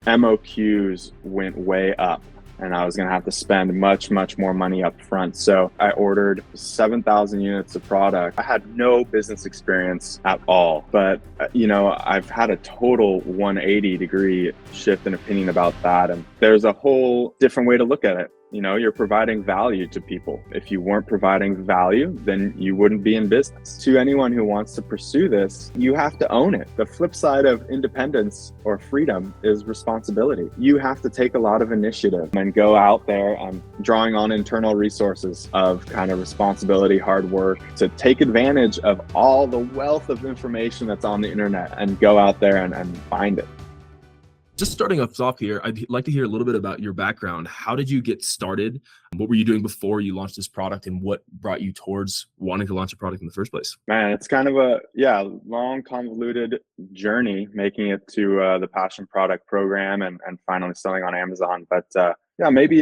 MOQs went way up and I was going to have to spend much more money up front. So I ordered 7,000 units of product. I had no business experience at all, but I've had a total 180-degree shift in opinion about that. And there's a whole different way to look at it. You're providing value to people. If you weren't providing value, then you wouldn't be in business. To anyone who wants to pursue this, you have to own it. The flip side of independence or freedom is responsibility. You have to take a lot of initiative and go out there and drawing on internal resources of kind of responsibility, hard work, to take advantage of all the wealth of information that's on the internet and go out there and find it. Just starting us off here, I'd like to hear a little bit about your background. How did you get started? What were you doing before you launched this product, and what brought you towards wanting to launch a product in the first place? Man, it's kind of a long, convoluted journey making it to the Passion Product program and finally selling on Amazon. But maybe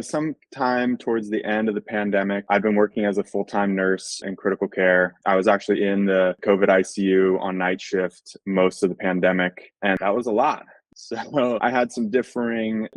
sometime towards the end of the pandemic, I'd been working as a full-time nurse in critical care. I was actually in the COVID ICU on night shift most of the pandemic, and that was a lot. So I had some differing,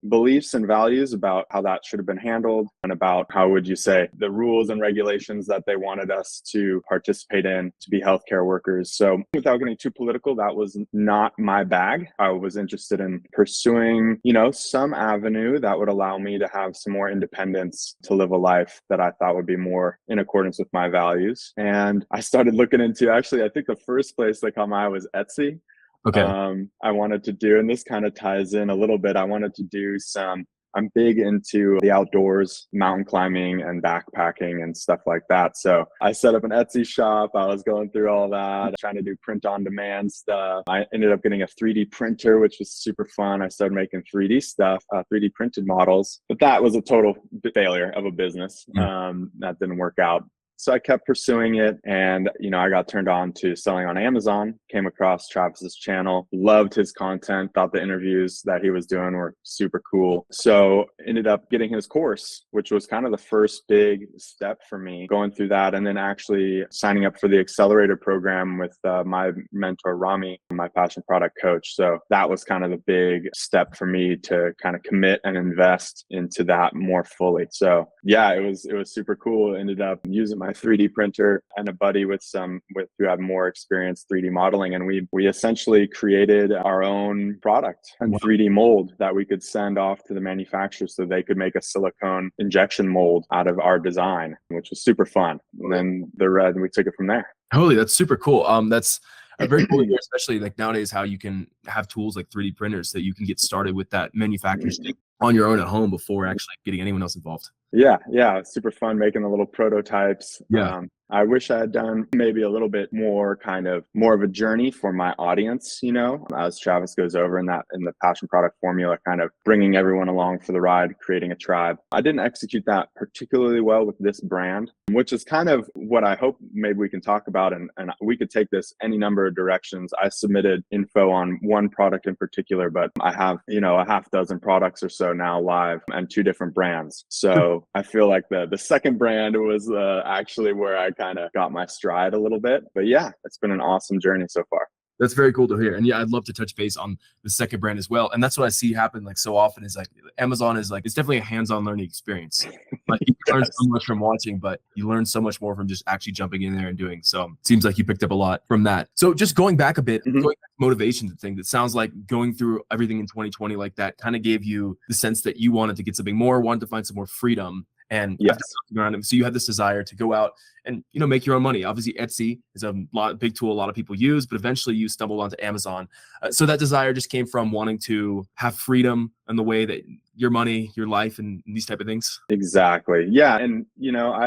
beliefs and values about how that should have been handled and about how would you say the rules and regulations that they wanted us to participate in to be healthcare workers. So without getting too political, that was not my bag. I was interested in pursuing, some avenue that would allow me to have some more independence to live a life that I thought would be more in accordance with my values. And I started looking into, actually, I think the first place that caught my eye was Etsy. Okay. I wanted to do, and this kind of ties in a little bit, I'm big into the outdoors, mountain climbing and backpacking and stuff like that. So I set up an Etsy shop. I was going through all that, trying to do print on demand stuff. I ended up getting a 3D printer, which was super fun. I started making 3D stuff, 3D printed models, but that was a total failure of a business. That didn't work out. So I kept pursuing it, and I got turned on to selling on Amazon, came across Travis's channel, loved his content, thought the interviews that he was doing were super cool. So ended up getting his course, which was kind of the first big step for me, going through that, and then actually signing up for the accelerator program with my mentor, Rami, my passion product coach. So that was kind of the big step for me to kind of commit and invest into that more fully. So yeah, it was super cool. Ended up using my 3D printer and a buddy who had more experience 3D modeling, and we essentially created our own product and 3D mold that we could send off to the manufacturer so they could make a silicone injection mold out of our design, which was super fun. And then we took it from there. Totally, that's super cool. That's very cool to hear, especially like nowadays how you can have tools like 3D printers that you can get started with that manufacturing on your own at home before actually getting anyone else involved. Yeah, it's super fun making the little prototypes. Yeah. I wish I had done maybe a little bit more of a journey for my audience, as Travis goes over in the passion product formula, kind of bringing everyone along for the ride, creating a tribe. I didn't execute that particularly well with this brand, which is kind of what I hope maybe we can talk about. And we could take this any number of directions. I submitted info on one product in particular, but I have, a half dozen products or so now live and 2 different brands. So I feel like the second brand was actually where I kind of got my stride a little bit. But yeah, it's been an awesome journey so far. That's very cool to hear. And yeah, I'd love to touch base on the second brand as well. And that's what I see happen like so often is like Amazon is like, it's definitely a hands-on learning experience. Like you learn so much from watching, but you learn so much more from just actually jumping in there and doing. So it seems like you picked up a lot from that. So just going back a bit, going back to motivation thing, that sounds like going through everything in 2020 like that kind of gave you the sense that you wanted to get something more, wanted to find some more freedom. And yes. So you had this desire to go out and make your own money. Obviously, Etsy is a big tool a lot of people use, but eventually you stumbled onto Amazon. So that desire just came from wanting to have freedom in the way that your money, your life, and these type of things. Exactly. Yeah. And, I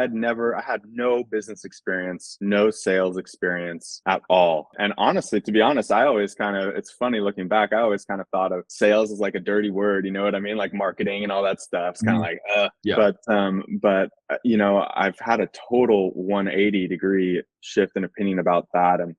had no business experience, no sales experience at all. And honestly, to be honest, it's funny looking back, I always kind of thought of sales as like a dirty word, you know what I mean? Like marketing and all that stuff. It's kind of like, yeah. But I've had a total 180-degree shift in opinion about that. And,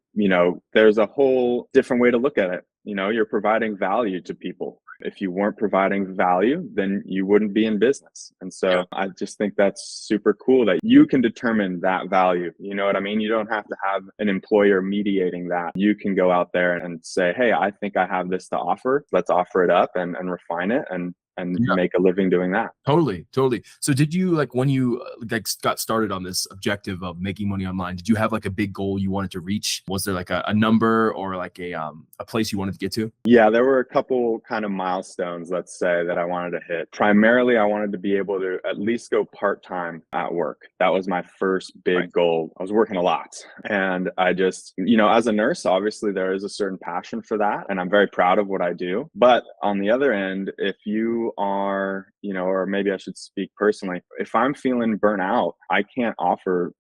there's a whole different way to look at it. you're providing value to people. If you weren't providing value, then you wouldn't be in business. And Yeah. so I just think that's super cool that you can determine that value. You know what I mean? You don't have to have an employer mediating that. You can go out there and say, hey, I think I have this to offer. Let's offer it up and refine it and Yeah. make a living doing that. Totally, totally. So did you like when you like got started on this objective of making money online, did you have like a big goal you wanted to reach? Was there like a number or like a place you wanted to get to? Yeah, there were a couple kind of milestones, let's say, that I wanted to hit. Primarily, I wanted to be able to at least go part-time at work. That was my first big goal. I was working a lot. And I just, as a nurse, obviously there is a certain passion for that. And I'm very proud of what I do. But on the other end, if you are, or maybe I should speak personally, if I'm feeling burnt out, I can't offer,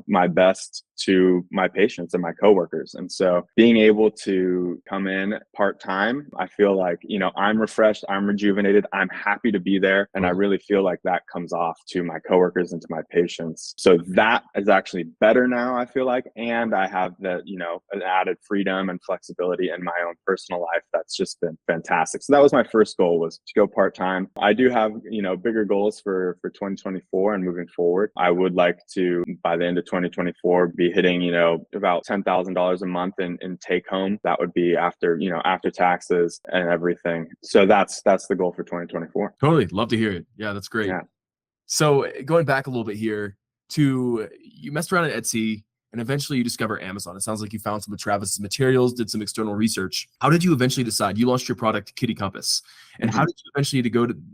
my best to my patients and my coworkers. And so being able to come in part-time, I feel like, I'm refreshed, I'm rejuvenated, I'm happy to be there. And I really feel like that comes off to my coworkers and to my patients. So that is actually better now, I feel like. And I have that, an added freedom and flexibility in my own personal life. That's just been fantastic. So that was my first goal, was to go part-time. I do have, bigger goals for 2024 and moving forward. I would like to, by the end of 2024, be hitting, about $10,000 a month in take home. That would be after, after taxes and everything. So that's the goal for 2024. Totally. Love to hear it. Yeah, that's great. Yeah. So going back a little bit here to you messed around at Etsy and eventually you discover Amazon. It sounds like you found some of Travis's materials, did some external research. How did you eventually decide? You launched your product, Kitty Compass. And how did you eventually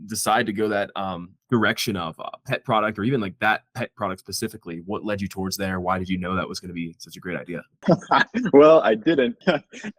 decide to go that direction of a pet product, or even like that pet product specifically? What led you towards there? Why did you know that was going to be such a great idea? Well, I didn't.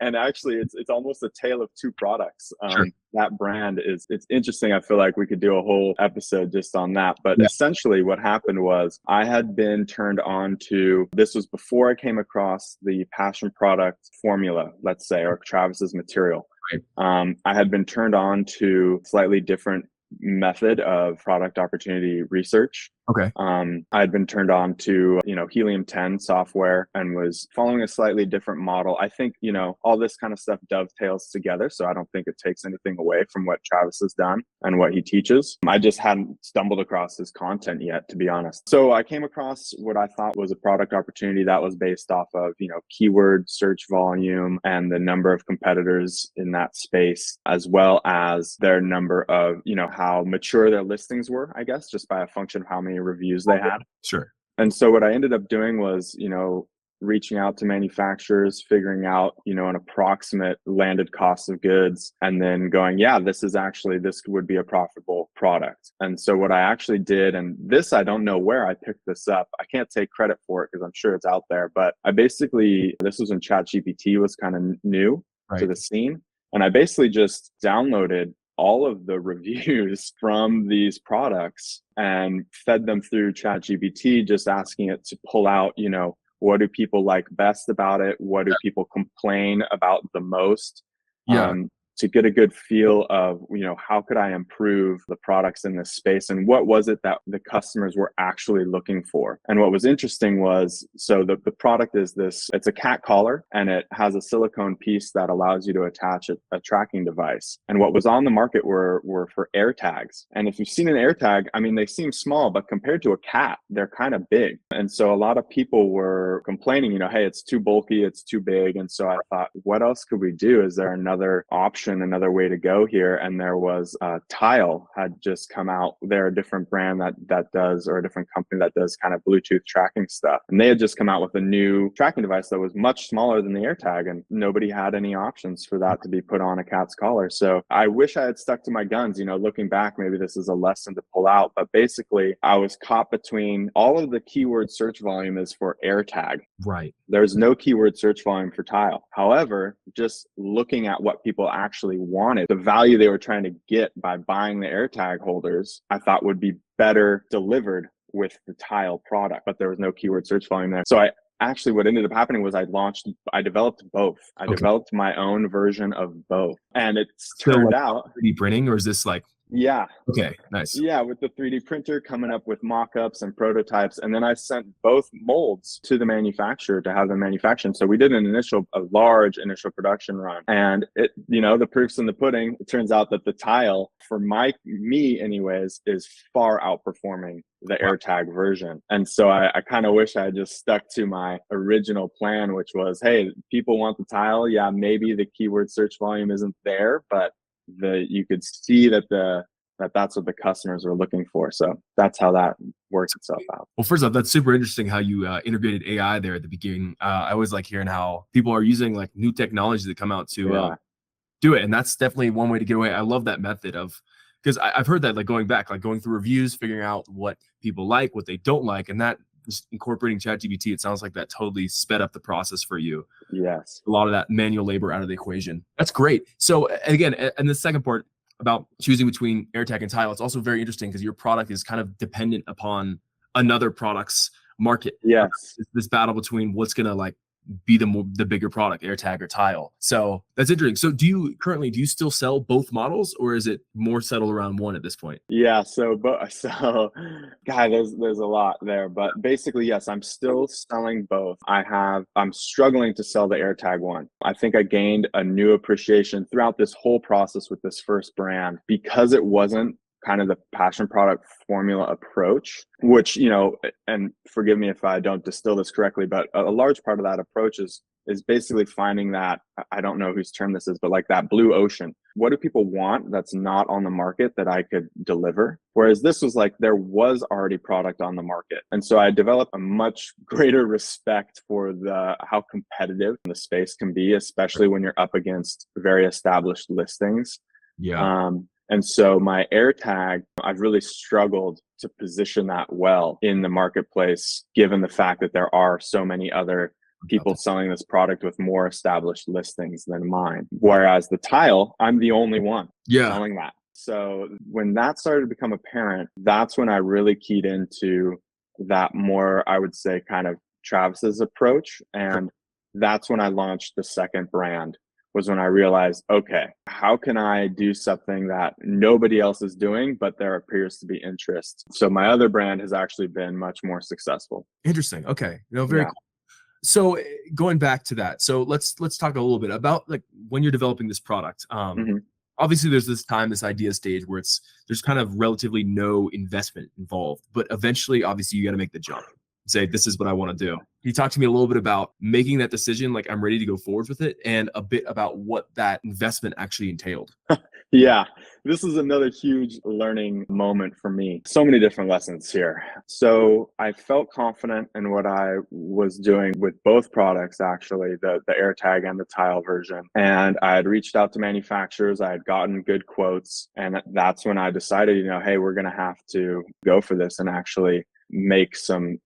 And actually, it's almost a tale of two products. Sure. That brand it's interesting. I feel like we could do a whole episode just on that. But essentially what happened was I had been turned on to, this was before I came across the passion product formula, let's say, or Travis's material. Right. I had been turned on to slightly different method of product opportunity research. Okay. I had been turned on to, Helium 10 software and was following a slightly different model. I think, all this kind of stuff dovetails together. So I don't think it takes anything away from what Travis has done and what he teaches. I just hadn't stumbled across his content yet, to be honest. So I came across what I thought was a product opportunity that was based off of, keyword search volume and the number of competitors in that space, as well as their number of, how mature their listings were, I guess, just by a function of how many reviews they had. Sure. And so what I ended up doing was, reaching out to manufacturers, figuring out, an approximate landed cost of goods, and then going, this would be a profitable product. And so what I actually did, and this, I don't know where I picked this up. I can't take credit for it because I'm sure it's out there, but this was when ChatGPT was kind of new to the scene. And I basically just downloaded all of the reviews from these products and fed them through ChatGPT, just asking it to pull out, what do people like best about it? What do people complain about the most? To get a good feel of, how could I improve the products in this space, and what was it that the customers were actually looking for? And what was interesting was, so the product is it's a cat collar, and it has a silicone piece that allows you to attach a tracking device. And what was on the market were for air tags. And if you've seen an air tag, I mean, they seem small, but compared to a cat, they're kind of big. And so a lot of people were complaining, hey, it's too bulky, it's too big. And so I thought, what else could we do? Is there another option, another way to go here? And there was Tile had just come out. They're a different brand that does, or a different company that does kind of Bluetooth tracking stuff. And they had just come out with a new tracking device that was much smaller than the AirTag, and nobody had any options for that to be put on a cat's collar. So I wish I had stuck to my guns. Looking back, maybe this is a lesson to pull out, but basically I was caught between all of the keyword search volume is for AirTag. Right. There's no keyword search volume for Tile. However, just looking at what people actually wanted, the value they were trying to get by buying the AirTag holders, I thought would be better delivered with the Tile product, but there was no keyword search volume there. So what ended up happening was I developed both. I developed my own version of both. And it's turned out 3D printing, or is this like Yeah. Okay, nice. Yeah, with the 3D printer coming up with mock-ups and prototypes, and then I sent both molds to the manufacturer to have them manufactured. So we did a large initial production run, and the proof's in the pudding. It turns out that the tile for me anyways is far outperforming the Wow. AirTag version. And so I kind of wish I had just stuck to my original plan, which was, hey, people want the tile. Yeah, maybe the keyword search volume isn't there, but you could see that's what the customers are looking for. So that's how that works itself out. Well, first off, that's super interesting how you integrated AI there at the beginning. I always like hearing how people are using like new technology that come out to Yeah. do it, and that's definitely one way to get away. I love that method of, because I've heard that, like going back, like going through reviews, figuring out what people like, what they don't like, and that just incorporating ChatGPT. It sounds like that totally sped up the process for you. Yes. A lot of that manual labor out of the equation. That's great. So again, and the second part about choosing between AirTag and tile, it's also very interesting because your product is kind of dependent upon another product's market. Yes. This battle between what's gonna like be the bigger product, AirTag or tile. So that's interesting. So do you still sell both models, or is it more settled around one at this point? Yeah. So, God, there's a lot there, but basically, yes, I'm still selling both. I'm struggling to sell the AirTag one. I think I gained a new appreciation throughout this whole process with this first brand because it wasn't kind of the passion product formula approach, which, and forgive me if I don't distill this correctly, but a large part of that approach is basically finding that, I don't know whose term this is, but like that blue ocean. What do people want that's not on the market that I could deliver? Whereas this was like there was already product on the market. And so I developed a much greater respect for how competitive the space can be, especially when you're up against very established listings. Yeah. And so my AirTag, I've really struggled to position that well in the marketplace, given the fact that there are so many other people selling this product with more established listings than mine. Whereas the tile, I'm the only one selling that. So when that started to become apparent, that's when I really keyed into that more, I would say, kind of Travis's approach. And that's when I launched the second brand, was when I realized, okay, how can I do something that nobody else is doing, but there appears to be interest? So my other brand has actually been much more successful. Interesting. Okay. Very Yeah. cool. So going back to that, so let's talk a little bit about like when you're developing this product. Mhm. Obviously there's this idea stage where there's kind of relatively no investment involved, but eventually obviously you got to make the jump, say this is what I want to do. Can you talk to me a little bit about making that decision, like I'm ready to go forward with it, and a bit about what that investment actually entailed? Yeah, this is another huge learning moment for me. So many different lessons here. So I felt confident in what I was doing with both products, actually, the AirTag and the tile version. And I had reached out to manufacturers. I had gotten good quotes. And that's when I decided, hey, we're going to have to go for this and actually make some,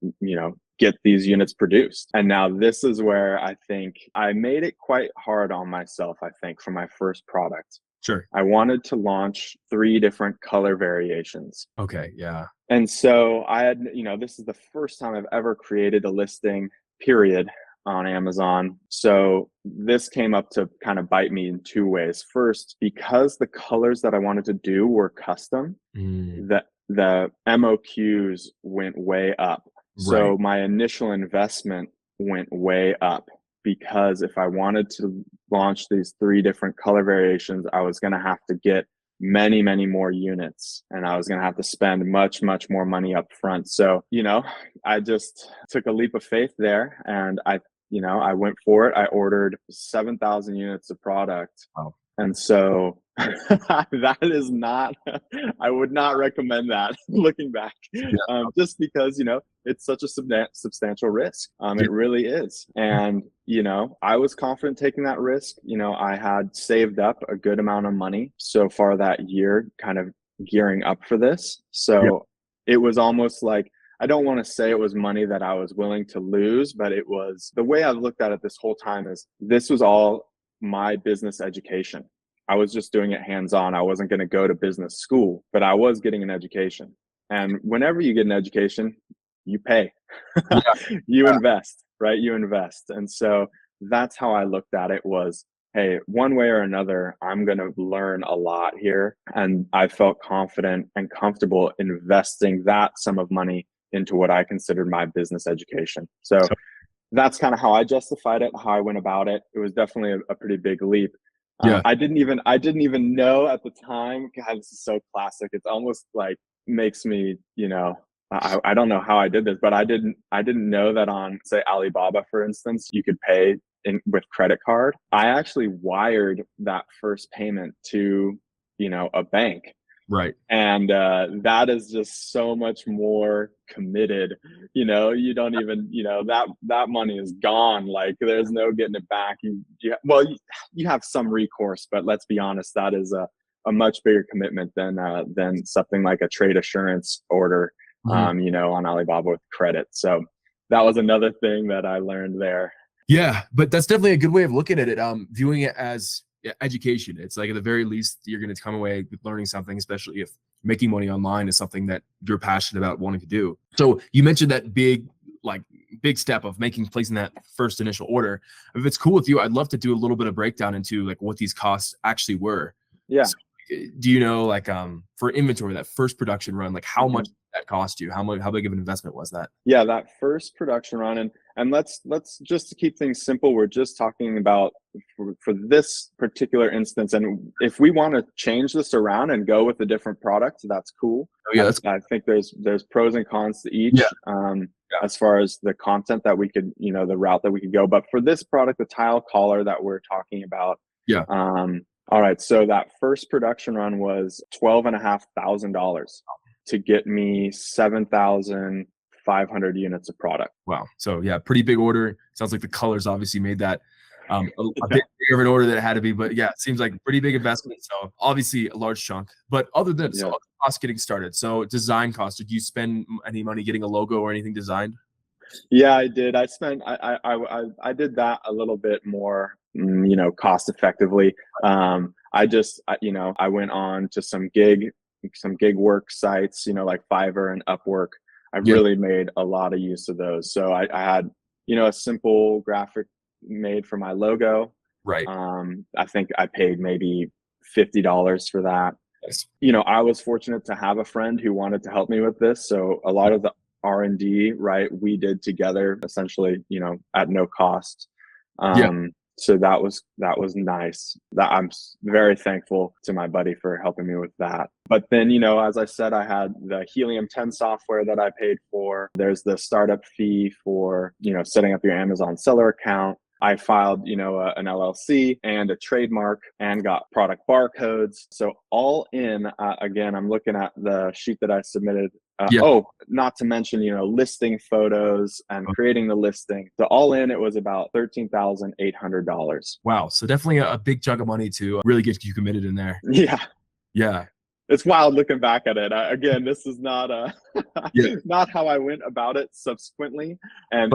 get these units produced. And now this is where I think I made it quite hard on myself, I think, for my first product. Sure. I wanted to launch 3 different color variations. Okay. Yeah. And so I had, this is the first time I've ever created a listing, period, on Amazon. So this came up to kind of bite me in 2 ways. First, because the colors that I wanted to do were custom, the MOQs went way up. So Right. my initial investment went way up, because if I wanted to launch these 3 different color variations, I was going to have to get many, many more units, and I was going to have to spend much, much more money up front. So, I just took a leap of faith there, and I went for it. I ordered 7,000 units of product. Wow. And so that is not, I would not recommend that looking back, just because, it's such a substantial risk. It really is. And, I was confident taking that risk. I had saved up a good amount of money so far that year, kind of gearing up for this. So it was almost like, I don't want to say it was money that I was willing to lose, but it was, the way I've looked at it this whole time is this was all my business education. I was just doing it hands-on. I wasn't going to go to business school, but I was getting an education. And whenever you get an education, you pay. You invest, right? You invest. And so that's how I looked at it, was hey, one way or another, I'm going to learn a lot here. And I felt confident and comfortable investing that sum of money into what I considered my business education. So that's kind of how I justified it, how I went about it. It was definitely a pretty big leap. Yeah. I didn't even know at the time. God, this is so classic. It's almost like makes me, I don't know how I did this, but I didn't know that on, say, Alibaba, for instance, you could pay with credit card. I actually wired that first payment to, a bank. Right. And that is just so much more committed. You don't even, that money is gone. Like there's no getting it back. You have some recourse, but let's be honest, that is a much bigger commitment than something like a trade assurance order, on Alibaba with credit. So that was another thing that I learned there. Yeah, but that's definitely a good way of looking at it. Viewing it as education. It's like at the very least, you're going to come away with learning something, especially if making money online is something that you're passionate about wanting to do. So you mentioned that big step of placing that first initial order. If it's cool with you, I'd love to do a little bit of breakdown into like what these costs actually were. Yeah. So, do you know, like, for inventory, that first production run, like how much that cost you? How big of an investment was that? Yeah, that first production run, and let's just to keep things simple, we're just talking about for this particular instance. And if we want to change this around and go with a different product, that's cool. Oh, yeah, I think there's pros and cons to each. As far as the content that we could, the route that we could go. But for this product, the tile collar that we're talking about, all right, so that first production run was $12,500 to get me 7,500 units of product. Wow. So yeah, pretty big order. Sounds like the colors obviously made that a bit bigger of an order than it had to be. But yeah, it seems like a pretty big investment. So obviously a large chunk. But other than so cost getting started, so design cost, did you spend any money getting a logo or anything designed? Yeah, I did. I spent I did that a little bit more, cost effectively. I went on to some gig work sites, like Fiverr and Upwork. I really made a lot of use of those. So I had, a simple graphic made for my logo. Right. I think I paid maybe $50 for that. Yes. I was fortunate to have a friend who wanted to help me with this. So a lot of the R&D, right, we did together essentially, at no cost. So that was nice. That I'm very thankful to my buddy for helping me with that. But then, as I said, I had the Helium 10 software that I paid for. There's the startup fee for, setting up your Amazon seller account. I filed, an LLC and a trademark and got product barcodes. So all in, again, I'm looking at the sheet that I submitted. Oh, not to mention, listing photos and creating the listing. So all in, it was about $13,800. Wow. So definitely a big chunk of money to really get you committed in there. Yeah. Yeah. It's wild looking back at it. Again, this is not not how I went about it subsequently, and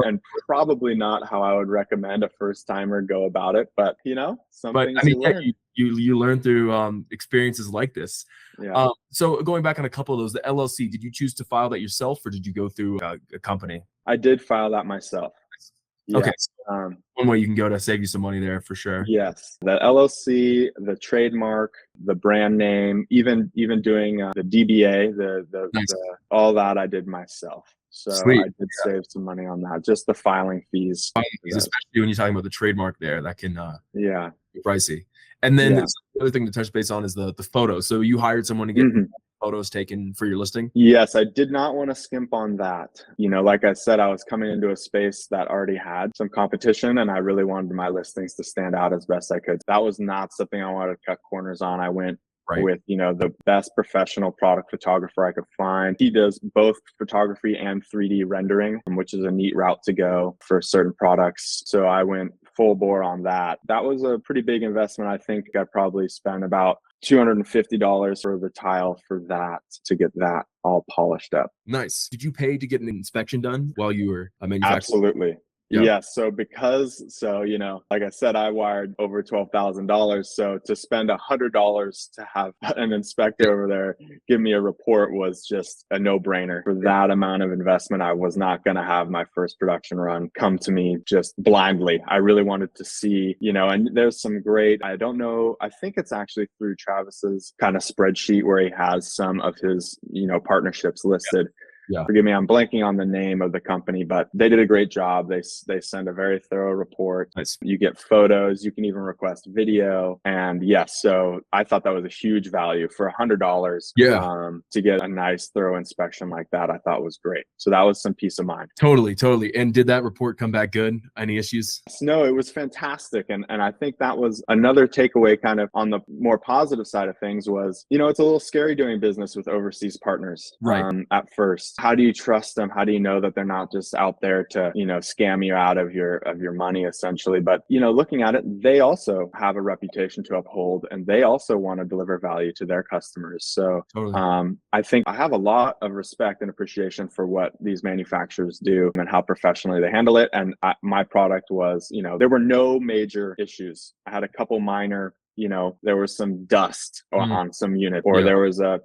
probably not how I would recommend a first timer go about it. But some things you learn. You learn through experiences like this. Yeah. So going back on a couple of those, the LLC, did you choose to file that yourself, or did you go through a company? I did file that myself. Yes. Okay. One way you can go to save you some money there for sure. Yes. The LLC, the trademark, the brand name, even doing the DBA, all that I did myself. So Sweet. I did save some money on that, just the filing fees. Especially when you're talking about the trademark there, that can be pricey. And then the other thing to touch base on is the photos. So you hired someone to get photos taken for your listing? Yes, I did not want to skimp on that. Like I said, I was coming into a space that already had some competition, and I really wanted my listings to stand out as best I could. That was not something I wanted to cut corners on. I went with, the best professional product photographer I could find. He does both photography and 3D rendering, which is a neat route to go for certain products. So I went full bore on that. That was a pretty big investment. I think I probably spent about $250 for the tile for that to get that all polished up. Nice. Did you pay to get an inspection done while you were a manufacturer? Absolutely. Yeah. Yeah, so like I said, I wired over $12,000. So to spend $100 to have an inspector over there give me a report was just a no-brainer. For that amount of investment, I was not going to have my first production run come to me just blindly. I really wanted to see, and there's some great, I don't know, I think it's actually through Travis's kind of spreadsheet where he has some of his, partnerships listed. Yeah. Forgive me, I'm blanking on the name of the company, but they did a great job. They send a very thorough report. Nice. You get photos. You can even request video. And yes, so I thought that was a huge value for $100. Yeah. To get a nice thorough inspection like that, I thought was great. So that was some peace of mind. Totally. And did that report come back good? Any issues? No, it was fantastic. And I think that was another takeaway kind of on the more positive side of things was, it's a little scary doing business with overseas partners at first. How do you trust them? How do you know that they're not just out there to, scam you out of your money essentially? But, looking at it, they also have a reputation to uphold and they also want to deliver value to their customers. So I think I have a lot of respect and appreciation for what these manufacturers do and how professionally they handle it. And my product was, there were no major issues. I had a couple minor, there was some dust on some unit, or there was a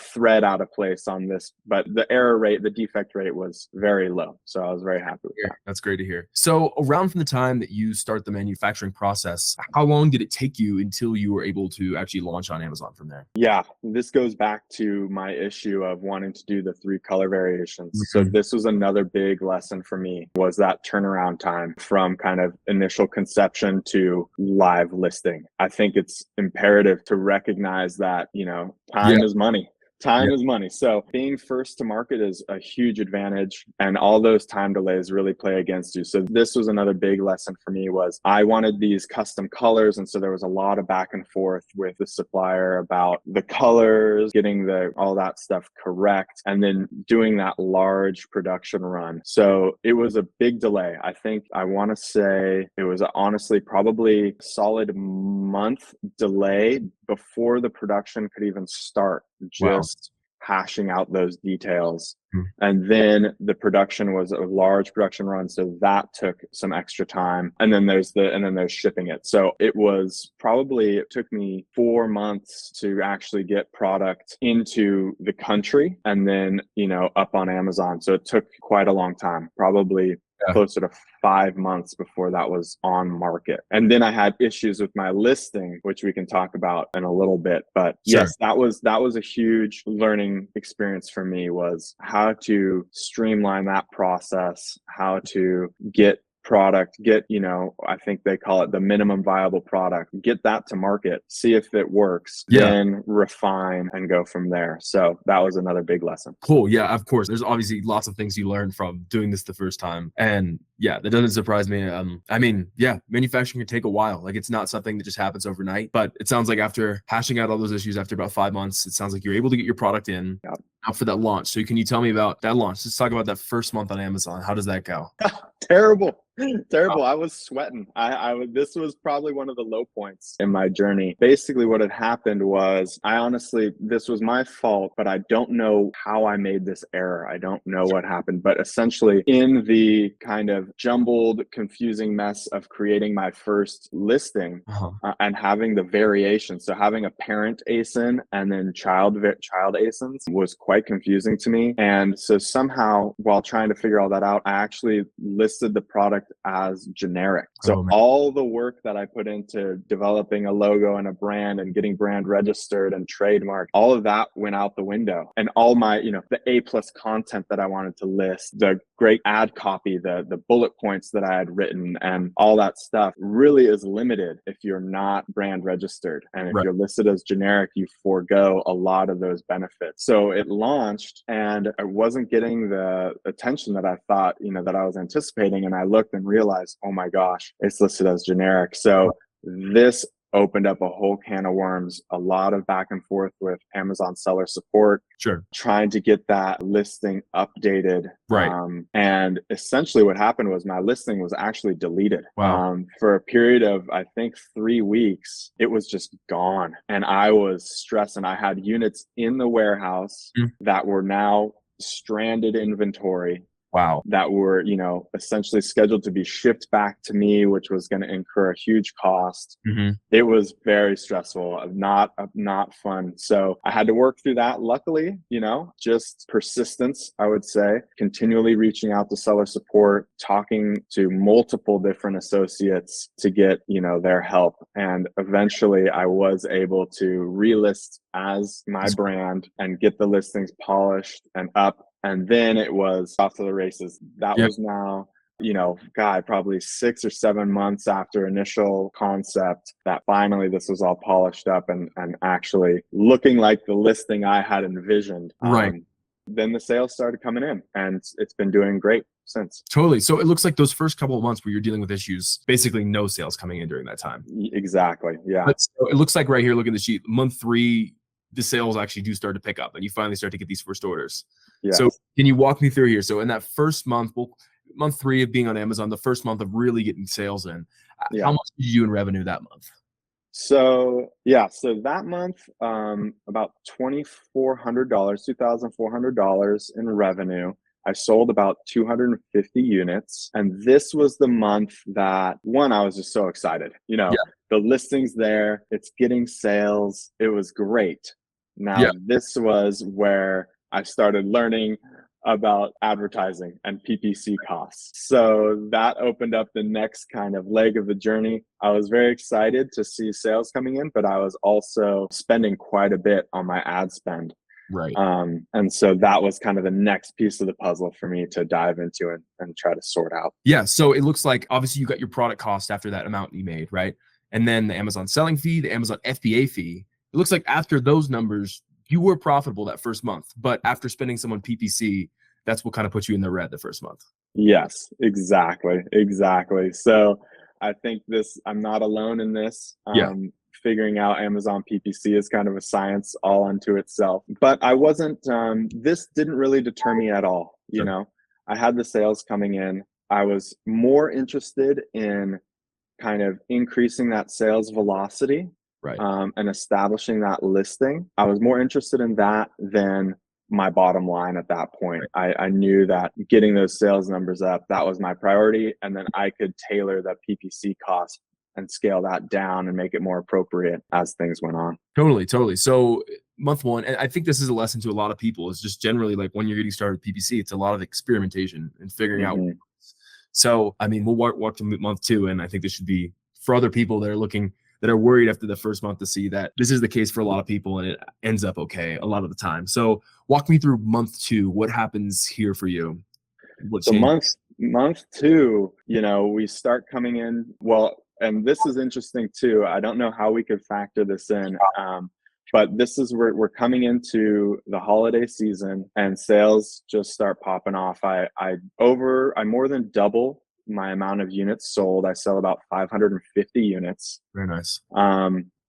thread out of place on this, but the error rate, the defect rate was very low. So I was very happy with that. That's great to hear. So around from the time that you start the manufacturing process, how long did it take you until you were able to actually launch on Amazon from there? Yeah, this goes back to my issue of wanting to do the 3 color variations. So this was another big lesson for me, was that turnaround time from kind of initial conception to live listing. I think it's imperative to recognize that, time is money. Time is money. So being first to market is a huge advantage, and all those time delays really play against you. So this was another big lesson for me, was I wanted these custom colors. And so there was a lot of back and forth with the supplier about the colors, getting all that stuff correct, and then doing that large production run. So it was a big delay. I think I want to say it was honestly probably a solid month delay before the production could even start, just hashing out those details. And then the production was a large production run, so that took some extra time. And then there's shipping it. So it took me 4 months to actually get product into the country and then, up on Amazon. So it took quite a long time, probably closer to 5 months before that was on market. And then I had issues with my listing, which we can talk about in a little bit. But yes, that was a huge learning experience for me, was how to streamline that process, how to get product, I think they call it the minimum viable product, get that to market, see if it works, then refine and go from there. So that was another big lesson. Cool. Yeah, of course. There's obviously lots of things you learn from doing this the first time. And that doesn't surprise me. Manufacturing can take a while. Like, it's not something that just happens overnight, but it sounds like after hashing out all those issues, after about 5 months, it sounds like you're able to get your product in out for that launch. So can you tell me about that launch? Let's talk about that first month on Amazon. How does that go? Terrible. I was sweating. This was probably one of the low points in my journey. Basically what had happened was, this was my fault, but I don't know how I made this error. I don't know what happened, but essentially in the kind of jumbled, confusing mess of creating my first listing and having the variation. So having a parent ASIN and then child ASINs was quite confusing to me. And so somehow, while trying to figure all that out, I actually listed the product as generic. So all the work that I put into developing a logo and a brand and getting brand registered and trademarked, all of that went out the window. And all my, the A+ content that I wanted to list, the great ad copy, the bullet points that I had written, and all that stuff really is limited if you're not brand registered. And if you're listed as generic, you forego a lot of those benefits. So it launched and I wasn't getting the attention that I thought, that I was anticipating. And I looked and realized, oh my gosh, it's listed as generic. So this opened up a whole can of worms, a lot of back and forth with Amazon seller support, trying to get that listing updated. And essentially what happened was my listing was actually deleted. For a period of, I think, 3 weeks, it was just gone. And I was stressed, and I had units in the warehouse that were now stranded inventory Wow. that were, essentially scheduled to be shipped back to me, which was going to incur a huge cost. Hmm. It was very stressful, not fun. So I had to work through that. Luckily, just persistence, I would say, continually reaching out to seller support, talking to multiple different associates to get, their help. And eventually I was able to relist as my brand and get the listings polished and up. And then it was off to the races. That Yeah. was now, God, probably 6 or 7 months after initial concept that finally this was all polished up and actually looking like the listing I had envisioned. Right. Then the sales started coming in, and it's been doing great since. Totally. So it looks like those first couple of months where you're dealing with issues, basically no sales coming in during that time. Exactly. Yeah. But so it looks like right here, look at the sheet, month 3, the sales actually do start to pick up and you finally start to get these first orders. Yes. So can you walk me through here? So in that first month, month 3 of being on Amazon, the first month of really getting sales in, Yeah. how much did you do in revenue that month? So that month, about $2,400, $2,400 in revenue. I sold about 250 units. And this was the month that, one, I was just so excited. Yeah. The listing's there, it's getting sales. It was great. Now, Yeah. this was where I started learning about advertising and PPC costs. So that opened up the next kind of leg of the journey. I was very excited to see sales coming in, but I was also spending quite a bit on my ad spend. Right. And so that was kind of the next piece of the puzzle for me to dive into and try to sort out. Yeah. So it looks like obviously you got your product cost after that amount you made, right? And then the Amazon selling fee, the Amazon FBA fee. It looks like after those numbers, you were profitable that first month, but after spending some on PPC, that's what kind of put you in the red the first month. Yes, exactly. So I think I'm not alone in this. Yeah. Figuring out Amazon PPC is kind of a science all unto itself. But I wasn't, this didn't really deter me at all. Sure. I had the sales coming in. I was more interested in kind of increasing that sales velocity. Right. And establishing that listing. I was more interested in that than my bottom line at that point. I knew that getting those sales numbers up, that was my priority. And then I could tailor the PPC cost and scale that down and make it more appropriate as things went on. Totally. So month 1, and I think this is a lesson to a lot of people, is just generally like when you're getting started with PPC, it's a lot of experimentation and figuring out. So, I mean, we'll walk to month 2, and I think this should be for other people that are worried after the first month to see that this is the case for a lot of people and it ends up okay a lot of the time. So walk me through month 2. What happens here for you? So month 2, we start coming in. Well, and this is interesting too. I don't know how we could factor this in. But this is where we're coming into the holiday season and sales just start popping off. I more than double my amount of units sold. I sell about 550 units. Very nice.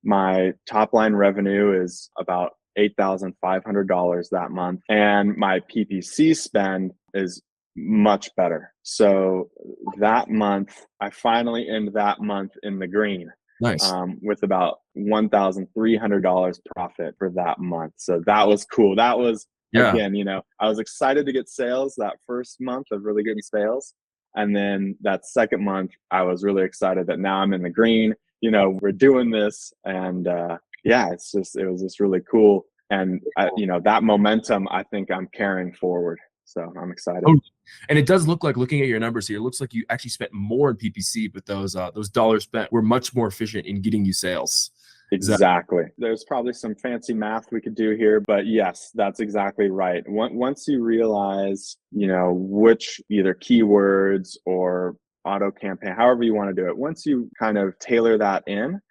My top line revenue is about $8,500 that month. And my PPC spend is much better. So that month, I finally end that month in the green. Nice. With about $1,300 profit for that month. So that was cool. That was, again, I was excited to get sales that first month of really getting sales. And then that second month, I was really excited that now I'm in the green, we're doing this. And it was just really cool. And that momentum, I think I'm carrying forward. So I'm excited. Oh, and it does look like, looking at your numbers here, it looks like you actually spent more in PPC, but those dollars spent were much more efficient in getting you sales. Exactly. There's probably some fancy math we could do here, but yes, that's exactly right. Once you realize, which either keywords or auto campaign, however you want to do it, once you kind of tailor that in,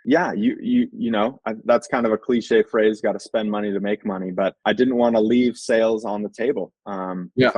that's kind of a cliche phrase, got to spend money to make money, but I didn't want to leave sales on the table. If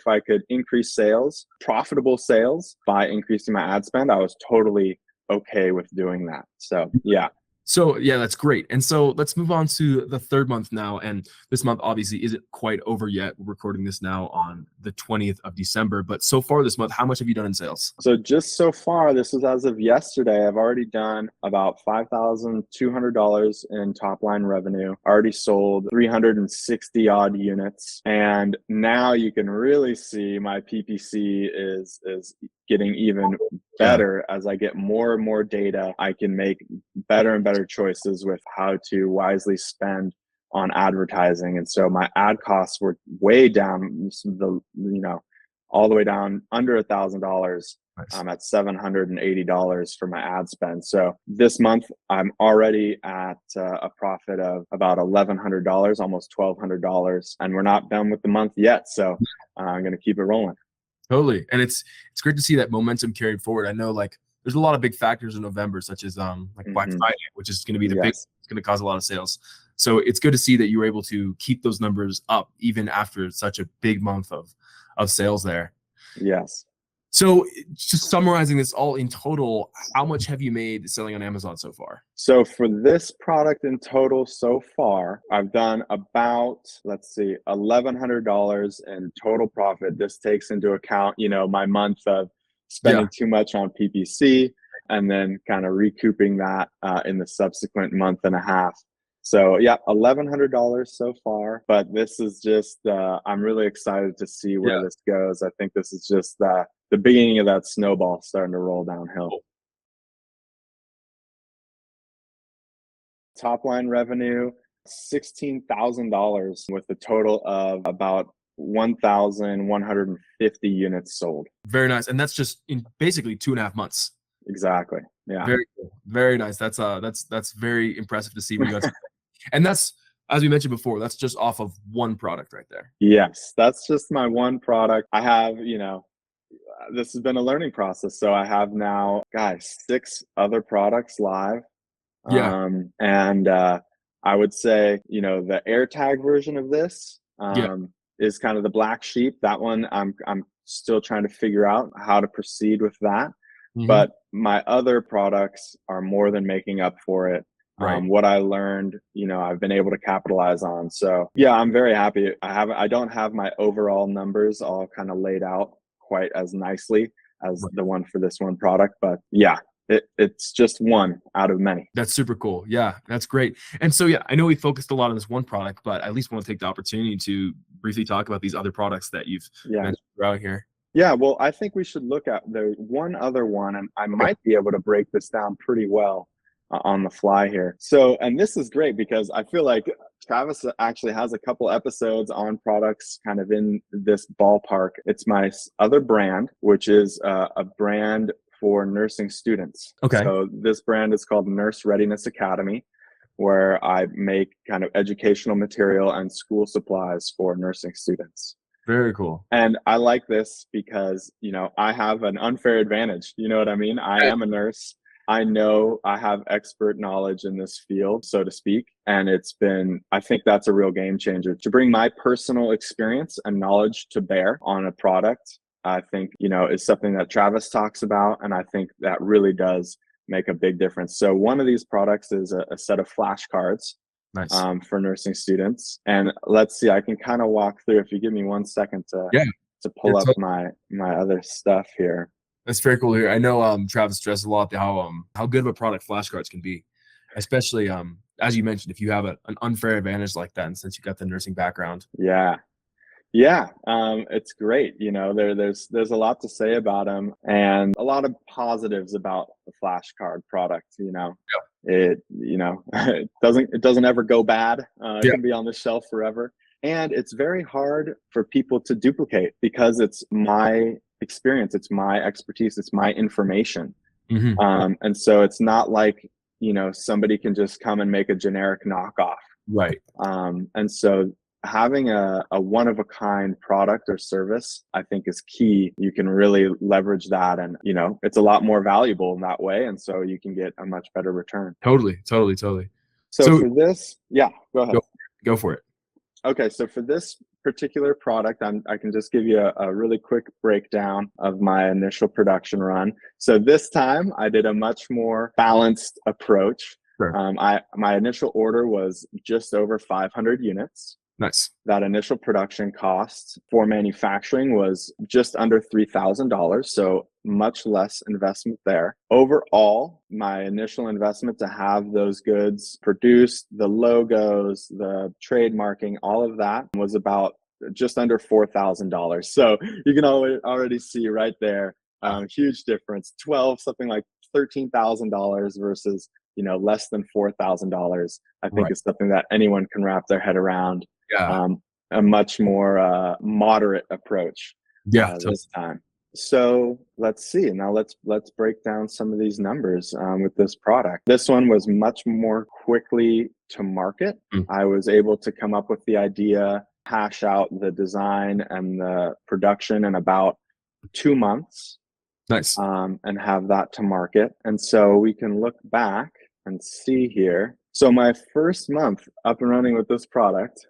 I could increase sales, profitable sales by increasing my ad spend, I was totally okay with doing that. So yeah. So yeah, that's great. And so let's move on to the third month now. And this month obviously isn't quite over yet. We're recording this now on the 20th of December. But so far this month, how much have you done in sales? So just so far, this is as of yesterday, I've already done about $5,200 in top line revenue. Already sold 360 odd units. And now you can really see my PPC is getting even better as I get more and more data. I can make better and better choices with how to wisely spend on advertising. And so my ad costs were way down, all the way down under $1,000. Nice. I'm at $780 for my ad spend. So this month I'm already at a profit of about $1,100, almost $1,200, and we're not done with the month yet. So I'm going to keep it rolling. Totally. And it's great to see that momentum carried forward. I know like there's a lot of big factors in November, such as like Black Friday, which is going to be the big, it's going to cause a lot of sales. So it's good to see that you were able to keep those numbers up even after such a big month of sales there. Yes. So just summarizing this all in total, how much have you made selling on Amazon so far? So for this product in total so far, I've done about, let's see, $1,100 in total profit. This takes into account, my month of spending too much on PPC and then kind of recouping that in the subsequent month and a half. So yeah, $1,100 so far, but this is just, I'm really excited to see where this goes. I think this is just the beginning of that snowball starting to roll downhill. Cool. Top line revenue, $16,000 with a total of about 1,150 units sold. Very nice. And that's just in basically 2.5 months. Exactly. Yeah. Very cool. Very nice. That's very impressive to see what you guys. And that's, as we mentioned before, that's just off of one product right there. Yes, that's just my one product. I have, this has been a learning process. So I have now, 6 other products live. Yeah. And I would say, the AirTag version of this is kind of the black sheep. That one, I'm still trying to figure out how to proceed with that. But my other products are more than making up for it. Right. What I learned, I've been able to capitalize on. So yeah, I'm very happy. I don't have my overall numbers all kind of laid out quite as nicely as the one for this one product, but yeah, it's just one out of many. That's super cool. Yeah, that's great. And so yeah, I know we focused a lot on this one product, but I at least want to take the opportunity to briefly talk about these other products that you've mentioned throughout here. Yeah, well, I think we should look at the one other one, and I might be able to break this down pretty well on the fly here. So, and this is great because I feel like Travis actually has a couple episodes on products kind of in this ballpark. It's my other brand, which is a brand for nursing students. Okay. So this brand is called Nurse Readiness Academy, where I make kind of educational material and school supplies for nursing students. Very cool. And I like this because, I have an unfair advantage. You know what I mean? I am a nurse. I know I have expert knowledge in this field, so to speak. And I think that's a real game changer to bring my personal experience and knowledge to bear on a product. I think, is something that Travis talks about. And I think that really does make a big difference. So one of these products is a set of flashcards. Nice. For nursing students. And let's see, I can kind of walk through, if you give me 1 second to pull up my other stuff here. That's very cool here. I know Travis stressed a lot how good of a product flashcards can be, especially as you mentioned, if you have an unfair advantage like that, and since you got the nursing background. Yeah, it's great. There's a lot to say about them, and a lot of positives about the flashcard product. It it doesn't ever go bad. It can be on the shelf forever, and it's very hard for people to duplicate because it's my experience, it's my expertise, it's my information. And so it's not like somebody can just come and make a generic knockoff. Right. And so having a one-of-a-kind product or service, I think, is key. You can really leverage that, and it's a lot more valuable in that way, and so you can get a much better return. Totally. So for this, go ahead. Go for it. Okay, so for this particular product, I can just give you a really quick breakdown of my initial production run. So this time I did a much more balanced approach. Sure. My initial order was just over 500 units. Nice. That initial production cost for manufacturing was just under $3,000, so much less investment there. Overall, my initial investment to have those goods produced, the logos, the trademarking, all of that was about just under $4,000. So you can already see right there, huge difference. Something like $13,000 versus less than $4,000. I think Right. is something that anyone can wrap their head around. Yeah. A much more moderate approach Yeah. this time. So let's see. Now let's break down some of these numbers with this product. This one was much more quickly to market. I was able to come up with the idea, hash out the design and the production in about 2 months. Nice. And have that to market. And so we can look back and see here. So my first month up and running with this product,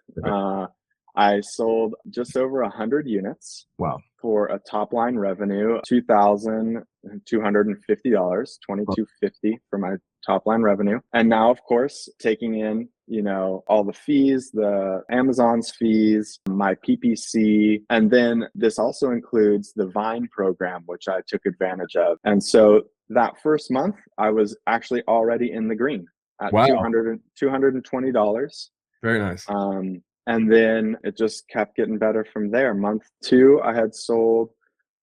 I sold just over 100 units. Wow. For a top line revenue, $2,250, $2,250 for my top line revenue. And now, of course, taking in, all the fees, the Amazon's fees, my PPC, and then this also includes the Vine program, which I took advantage of. And so that first month, I was actually already in the green at $220. Very nice. And then it just kept getting better from there. Month 2, I had sold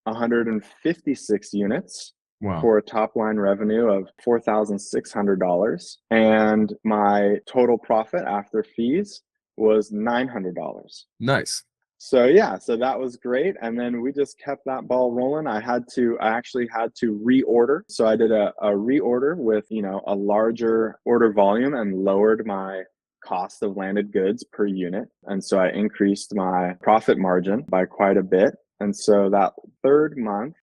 156 units. Wow. For a top line revenue of $4,600. And my total profit after fees was $900. Nice. So so that was great. And then we just kept that ball rolling. I actually had to reorder. So I did a reorder with, a larger order volume and lowered my cost of landed goods per unit. And so I increased my profit margin by quite a bit. And so that third month,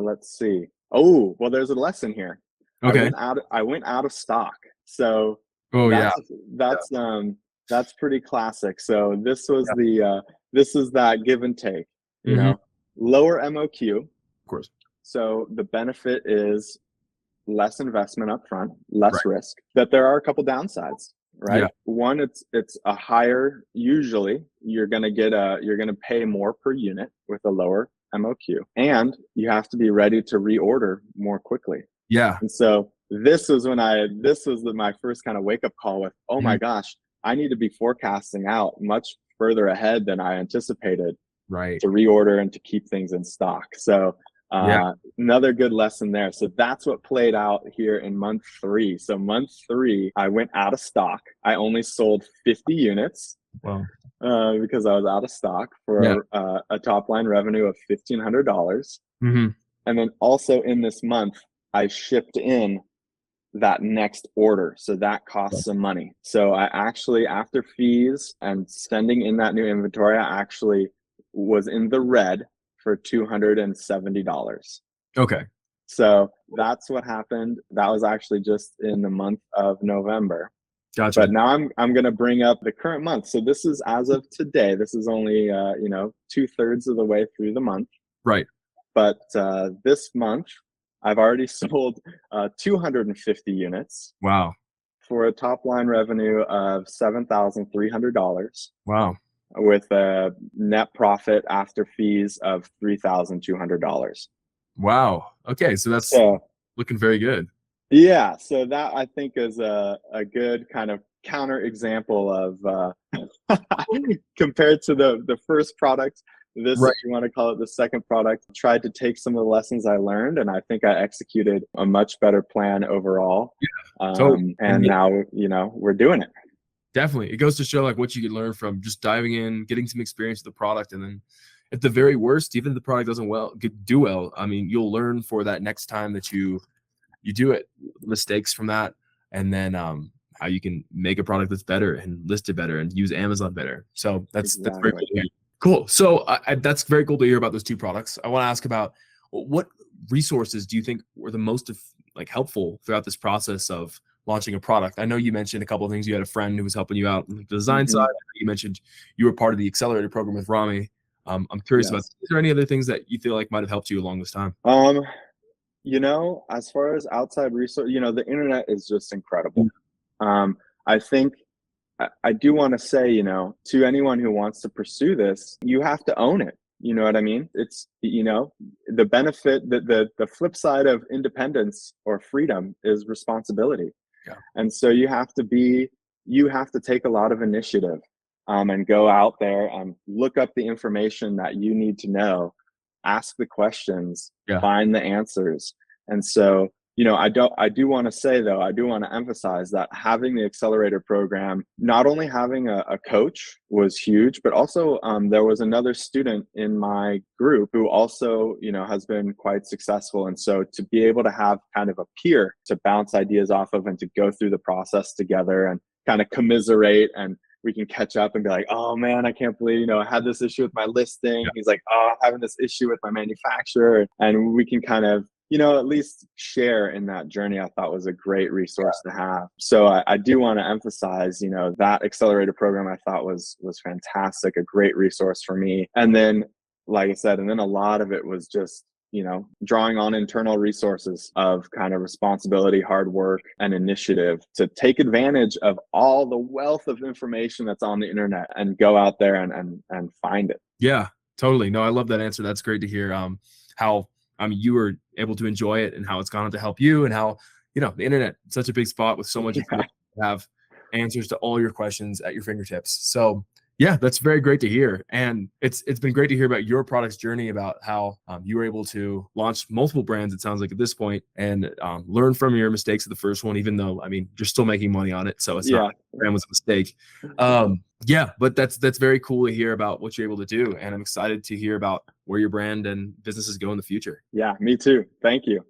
let's see. Oh, well, there's a lesson here. Okay. I went out of stock. So that's pretty classic. So this was this is that give and take, lower MOQ. Of course. So the benefit is less investment up front, less risk, but there are a couple downsides, right? Yeah. One, it's a higher, usually you're going to pay more per unit with a lower MOQ, and you have to be ready to reorder more quickly. Yeah. And so this was my first kind of wake up call with, oh my gosh, I need to be forecasting out much further ahead than I anticipated, to reorder and to keep things in stock. So another good lesson there. So that's what played out here in month 3. So month 3, I went out of stock. I only sold 50 units. Wow. Because I was out of stock for a top line revenue of $1,500. Mm-hmm. And then also in this month, I shipped in that next order. So that cost some money. So I actually, after fees and sending in that new inventory, I actually was in the red for $270. Okay. So that's what happened. That was actually just in the month of November. Gotcha. But now I'm going to bring up the current month. So this is as of today. This is only 2/3 of the way through the month. Right. But this month, I've already sold 250 units. Wow. For a top line revenue of $7,300. Wow. With a net profit after fees of $3,200. Wow. Okay, so that's looking very good. Yeah, so that I think is a good kind of counter example of compared to the first product. This, if you want to call it the second product, tried to take some of the lessons I learned, and I think I executed a much better plan overall. Yeah, and now we're doing it. Definitely, it goes to show like what you can learn from just diving in, getting some experience with the product, and then at the very worst, even if the product doesn't do well, I mean, you'll learn for that next time that you do it, mistakes from that, and then how you can make a product that's better and list it better and use Amazon better. So that's very cool. Cool. So that's very cool to hear about those 2 products. I want to ask about what resources do you think were the most helpful throughout this process of launching a product? I know you mentioned a couple of things. You had a friend who was helping you out on the design side. You mentioned you were part of the accelerator program with Rami. I'm curious about, is there any other things that you feel like might have helped you along this time? As far as outside resource, the internet is just incredible. I think I do want to say, to anyone who wants to pursue this, you have to own it. You know what I mean? It's, the benefit, the flip side of independence or freedom is responsibility. Yeah. And so you have to take a lot of initiative, and go out there and look up the information that you need to know, ask the questions, Yeah. find the answers. And so, I do want to say though, I do want to emphasize that having the accelerator program, not only having a coach was huge, but also there was another student in my group who also, has been quite successful. And so to be able to have kind of a peer to bounce ideas off of and to go through the process together and kind of commiserate, and we can catch up and be like, oh man, I can't believe, I had this issue with my listing. Yeah. He's like, oh, I'm having this issue with my manufacturer. And we can kind of, at least share in that journey, I thought was a great resource to have. So I do want to emphasize, that accelerator program I thought was fantastic, a great resource for me. And then, like I said, and then a lot of it was just, drawing on internal resources of kind of responsibility, hard work, and initiative to take advantage of all the wealth of information that's on the internet and go out there and find it. Yeah, totally. No, I love that answer. That's great to hear. How you were able to enjoy it and how it's gone on to help you, and how, the internet is such a big spot with so much information to have answers to all your questions at your fingertips. So yeah, that's very great to hear. And it's been great to hear about your product's journey, about how you were able to launch multiple brands, it sounds like, at this point, and learn from your mistakes of the first one, even though, you're still making money on it. So it's not like the brand was a mistake. Yeah, but that's very cool to hear about what you're able to do. And I'm excited to hear about where your brand and businesses go in the future. Yeah, me too. Thank you.